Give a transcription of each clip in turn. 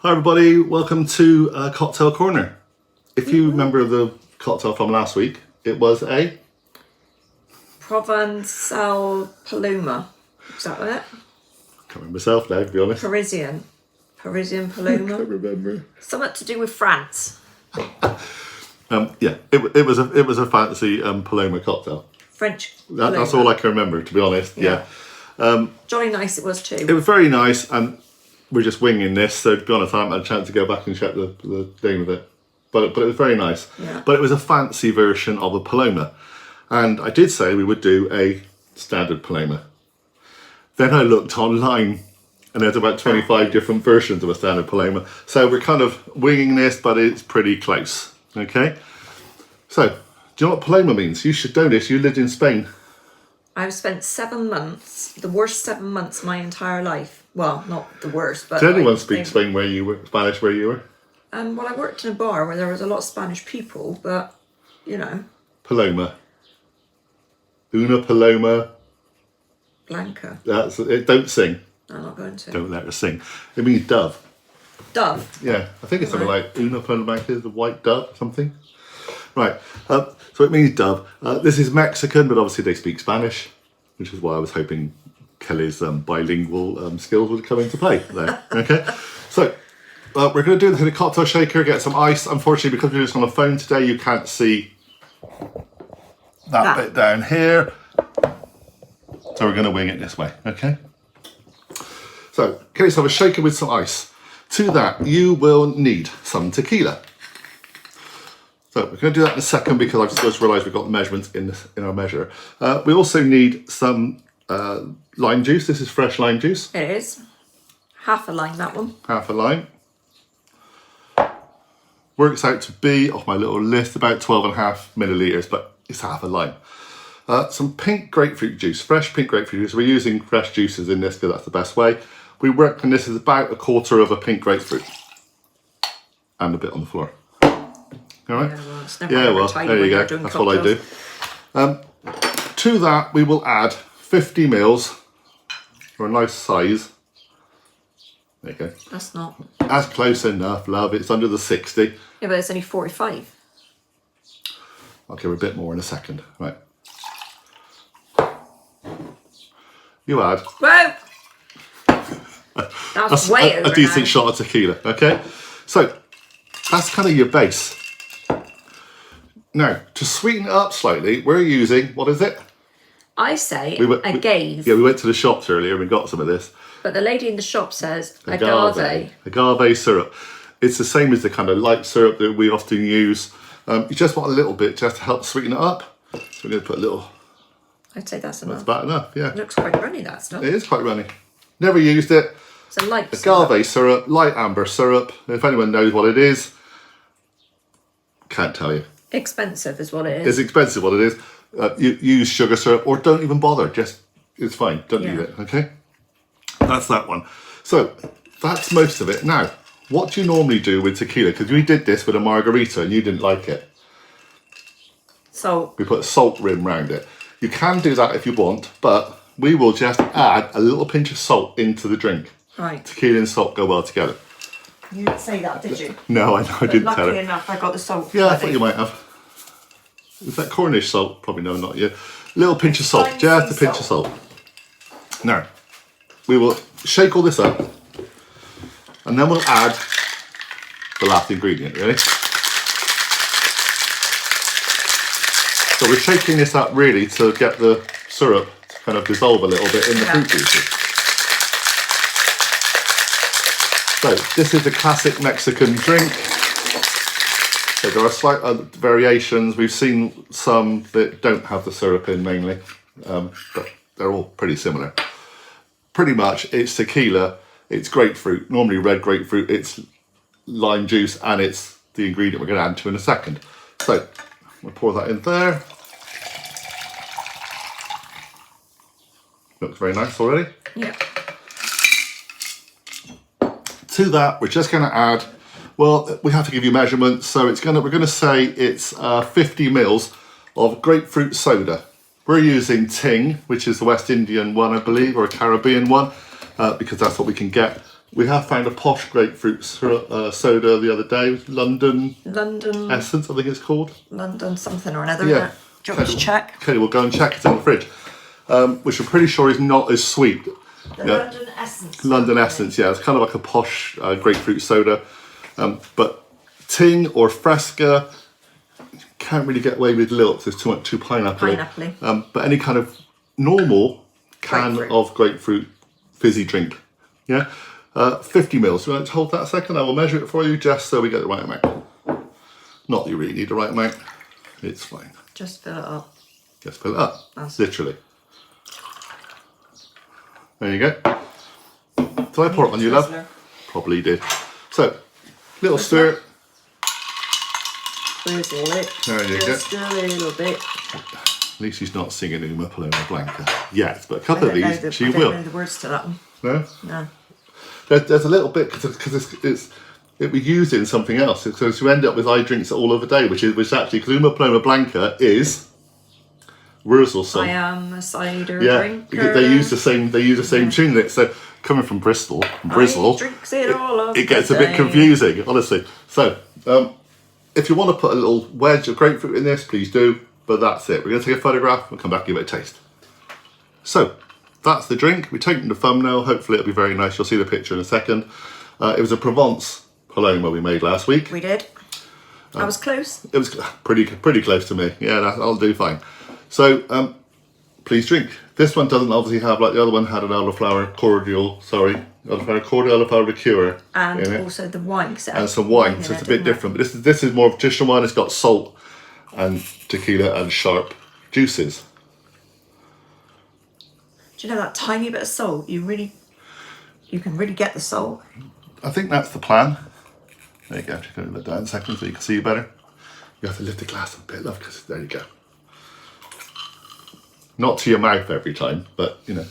Hi everybody, welcome to Cocktail Corner. If you remember the cocktail from last week, it was a... Provençal Paloma. Is that it? I can't remember myself now, to be honest. Parisian Paloma. I can't remember. Something to do with France. Yeah, it was a fancy Paloma cocktail. French That's all I can remember, to be honest. Yeah. Jolly nice it was too. It was very nice, and we're just winging this, so to be honest, I haven't had a chance to go back and check the name of it. But it was very nice. Yeah. But it was a fancy version of a Paloma. And I did say we would do a standard Paloma. Then I looked online, and there's about 25 different versions of a standard Paloma. So we're kind of winging this, but it's pretty close. Okay? So, do you know what Paloma means? You should know this. You lived in Spain. I've spent 7 months, the worst 7 months of my entire life. Well, not the worst, but... Did anyone speak Spanish where you were? Well, I worked in a bar where there was a lot of Spanish people, but, you know... Paloma. Una Paloma. Blanca. That's it. Don't sing. I'm not going to. Don't let her sing. It means dove. Dove? Yeah, I think it's something like Una Paloma, the white dove, something. Right, so it means dove. This is Mexican, but obviously they speak Spanish, which is why I was hoping Kelly's bilingual skills would come into play there. Okay, so we're going to do this in a cocktail shaker, get some ice. Unfortunately, because we're just on the phone today, you can't see that bit down here. So we're going to wing it this way, okay? So, Kelly's have a shaker with some ice. To that, you will need some tequila. So we're going to do that in a second because I've just realised we've got the measurements in our measure. We also need some lime juice. This is fresh lime juice. It is. Half a lime, that one. Half a lime. Works out to be, off my little list, about 12.5 millilitres, but it's half a lime. Some pink grapefruit juice, fresh pink grapefruit juice. We're using fresh juices in this because that's the best way. We reckon this is about 1/4 of a pink grapefruit. And a bit on the floor. All right? Yeah, well, there you go. That's what I do. To that, we will add 50 mils for a nice size. There you go. That's not... That's close enough, love. It's under the 60. Yeah, but it's only 45. I'll give her a bit more in a second. Right. You add... Whoa! That's way over a decent shot of tequila, okay? So, that's kind of your base. Now, to sweeten it up slightly, we're using, what is it? I say agave. We went to the shops earlier and we got some of this. But the lady in the shop says agave. Agave syrup. It's the same as the kind of light syrup that we often use. You just want a little bit just to help sweeten it up. So we're going to put a little... I'd say that's enough. That's about enough, yeah. It looks quite runny, that stuff. It is quite runny. Never used it. It's a light Agave syrup, light amber syrup. If anyone knows what it is, can't tell you. Expensive is what it is. It's expensive what it is. You use sugar syrup or don't even bother. Just, it's fine. Don't need it, okay? That's that one. So, that's most of it. Now, what do you normally do with tequila? Because we did this with a margarita and you didn't like it. So we put a salt rim round it. You can do that if you want, but we will just add a little pinch of salt into the drink. Right. Tequila and salt go well together. You didn't say that, did you? No, I didn't tell her. Luckily enough, I got the salt. Yeah, I thought you might have. Is that Cornish salt? Probably no, not yet. Little pinch of salt, just a pinch of salt. Now, we will shake all this up, and then we'll add the last ingredient, ready? So we're shaking this up really to get the syrup to kind of dissolve a little bit in the fruit juices. So this is a classic Mexican drink. So there are slight variations. We've seen some that don't have the syrup in mainly, but they're all pretty similar. Pretty much it's tequila, it's grapefruit, normally red grapefruit, it's lime juice, and it's the ingredient we're going to add to in a second. So we'll pour that in there. Looks very nice already. Yeah. To that, we're just going to add, well, we have to give you measurements, so we're going to say it's 50 mils of grapefruit soda. We're using TING, which is the West Indian one, I believe, or a Caribbean one, because that's what we can get We have found a posh grapefruit soda the other day. London Essence, I think it's called. London something or another. Yeah. Do you want me to check? Okay, we'll go and check it in the fridge. Which I'm pretty sure is not as sweet. The London Essence. London Essence, yeah. It's kind of like a posh grapefruit soda. But Ting or Fresca, can't really get away with Lilt. There's too pineapple. But any kind of normal can of grapefruit fizzy drink. Yeah. 50 mils. You want to hold that a second? I will measure it for you just so we get the right amount. Not that you really need the right amount. It's fine. Just fill it up. Just fill it up. Literally. There you go. Did I pour it on you, love? Probably did. So, little stir. Drizzle it. There you go. Just a little bit. At least she's not singing Uma Paloma Blanca yet, but a couple of these she will. I don't know the words to that one. No? No. There's a little bit because it was used in something else. So you end up with I drinks all over the day, which actually because Uma Paloma Blanca is Wurzelson. I am a cider drinker. Because they use the same tune in it. So coming from Bristol, it gets a bit confusing, honestly. So if you want to put a little wedge of grapefruit in this, please do. But that's it. We're going to take a photograph. We'll come back and give it a taste. So that's the drink. We're taking the thumbnail. Hopefully it'll be very nice. You'll see the picture in a second. It was a Provence Paloma we made last week. We did. I was close. It was pretty close to me. Yeah, I'll do fine. So please drink. This one doesn't obviously have, like the other one had an elderflower cordial liqueur. And also the wine. And some wine, so it's a bit different. But this is more of a traditional wine. It's got salt and tequila and sharp juices. Do you know that tiny bit of salt? You can really get the salt. I think that's the plan. There you go. Just going to let that in a second so you can see you better. You have to lift the glass a bit, love, because there you go. Not to your mouth every time, but you know.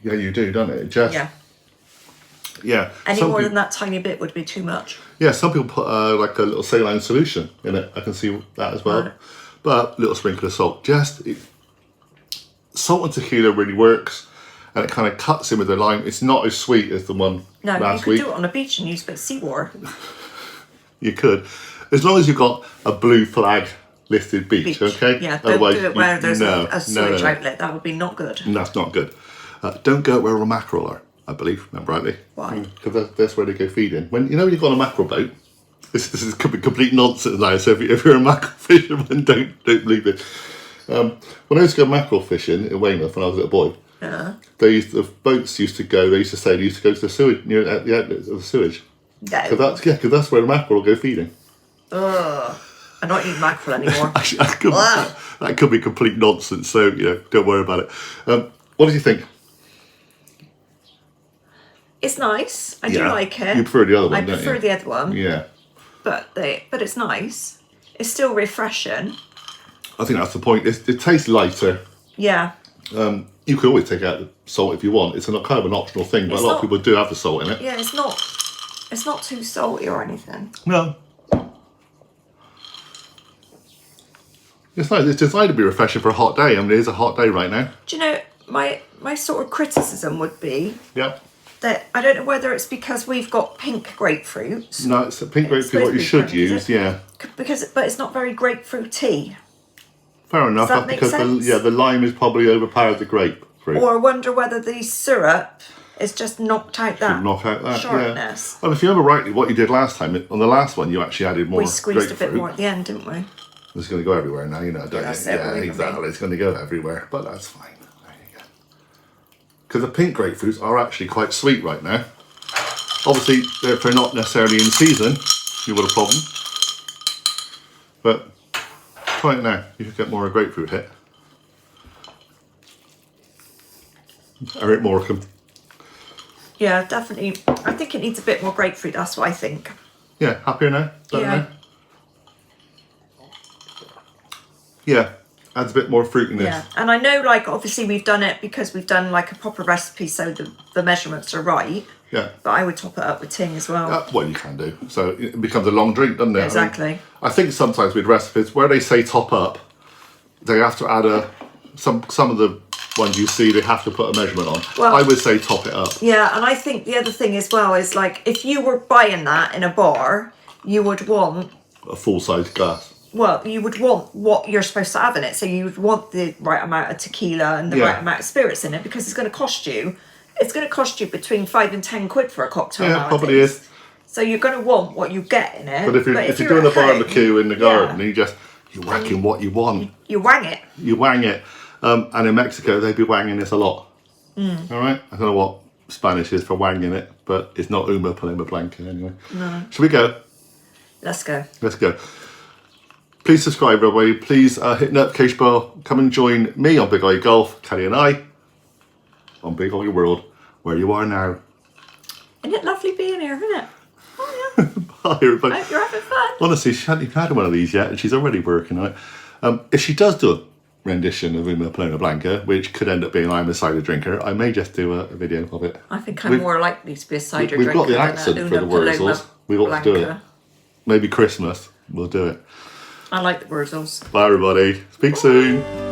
Yeah, you do, don't it? Just yeah. Any more than that tiny bit would be too much. Yeah, some people put like a little saline solution in it. I can see that as well. Right. But a little sprinkle of salt. Salt and tequila really works, and it kind of cuts in with the lime. It's not as sweet as the one last week. You could do it on a beach and use a bit of seawater. You could, as long as you've got a blue flag listed beach. Okay. Yeah. Don't do it where there's a sewage outlet. That would be not good. That's not good. Don't go where all mackerel are. I believe, remember rightly. Why? Because that's where they go feeding. When you've got a mackerel boat, this is complete nonsense now. So if you're a mackerel fisherman, don't believe it. When I used to go mackerel fishing in Weymouth when I was a little boy, the boats used to go to the sewage near the outlets of the sewage. No. Because that's where the mackerel go feeding. Ugh. I'm not eating mackerel anymore. That could be complete nonsense. So don't worry about it. What did you think? It's nice. I do like it. You prefer the other one, don't you? I prefer the other one. Yeah. But it's nice. It's still refreshing. I think that's the point. It tastes lighter. Yeah. You can always take out the salt if you want. It's kind of an optional thing, but a lot of people do have the salt in it. Yeah, it's not too salty or anything. No. It's nice. It's designed to be refreshing for a hot day. I mean, it is a hot day right now. Do you know, my sort of criticism would be... Yeah. That I don't know whether it's because we've got pink grapefruits. No, it's a pink grapefruit. What you should use, yeah. But it's not very grapefruity. Fair enough. Does that make sense? The lime is probably overpowered the grapefruit. Or I wonder whether the syrup is just knocked out that sharpness. Yeah. Well, if you remember rightly, what you did last time on the last one, you actually added more. We squeezed grapefruit. a bit more at the end, didn't we? It's going to go everywhere now, don't you? Yeah, exactly. It's going to go everywhere, but that's fine. There you go. Because the pink grapefruits are actually quite sweet right now. Obviously, if they're not necessarily in season, you would have a problem. But try it now. You could get more of a grapefruit hit. Eric Morecambe. Yeah, definitely. I think it needs a bit more grapefruit. That's what I think. Yeah, happier now? Better now? Yeah, adds a bit more fruitiness. Yeah, and I know, obviously we've done it because we've done a proper recipe, so the measurements are right. Yeah. But I would top it up with Ting as well. Well, you can do. So it becomes a long drink, doesn't it? Exactly. I think sometimes with recipes, where they say top up, they have to add some of the ones you see they have to put a measurement on. Well, I would say top it up. Yeah, and I think the other thing as well is like if you were buying that in a bar, you would want A full-size glass. well, you would want what you're supposed to have in it. So you would want the right amount of tequila and the right amount of spirits in it because it's going to cost you. It's going to cost you between £5 and £10 for a cocktail. Yeah, nowadays. probably is. So you're going to want what you get in it. But if you're doing a barbecue in the garden, you're whacking what you want. You wang it. You wang it. And in Mexico, they'd be wanging this a lot. All right? I don't know what Spanish is for wanging it, but it's not Uma Paloma Blanca anyway. No. Should we go? Let's go. Let's go. Please subscribe, everybody. Please hit notification bell. Come and join me on Big Eye Golf, Kelly and I, on Big Eye World, where you are now. Isn't it lovely being here, isn't it? Oh, yeah. Bye, everybody. I hope you're having fun. Honestly, she hadn't even had one of these yet, and she's already working on it. If she does do a rendition of Uma Paloma Blanca, which could end up being I'm a cider drinker, I may just do a video of it. I think I'm more likely to be a cider We've drinker. got the accent for the Wurzels. We ought to do it. Maybe Christmas, we'll do it. I like the Wurzels. Bye, everybody. Speak soon.